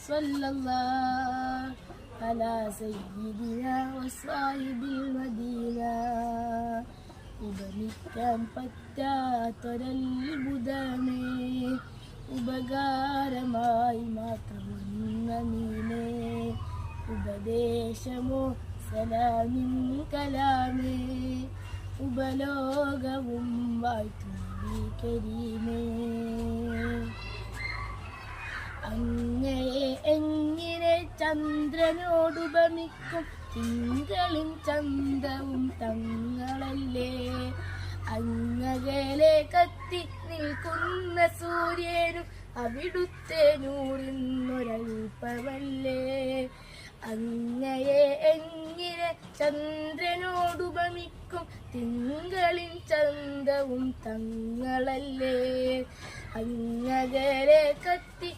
സ്വല്ലല്ലാഹ് അലാ സയ്യിദിനാ വസ്വാഹിബിൽ മദീന. ഉപമിക്കാൻ പറ്റാത്തൊരത്ഭുതമേ, ഉപകാരമായി മാത്രം നീനേ. ഉപദേശമോ സലാമിൻ കലാമേ, ഉപലോകവും വാഴ്ത്തു നബി കരീമേ. അങ്ങയെ എങ്ങനെ ചന്ദ്രനോടുപമിക്കും, തിങ്കളും ചന്തവും തങ്ങളല്ലേ. അങ്ങകലെ കത്തി നിൽക്കുന്ന സൂര്യനും അവിടുത്തെ നൂറിന്നൊരൽപ്പമല്ലേ. അങ്ങയെ എങ്ങനെ ചന്ദ്രനോടുപമിക്കും, തിങ്കളിൻ ചന്തവും തങ്ങളല്ലേ. അങ്ങകലെ കത്തി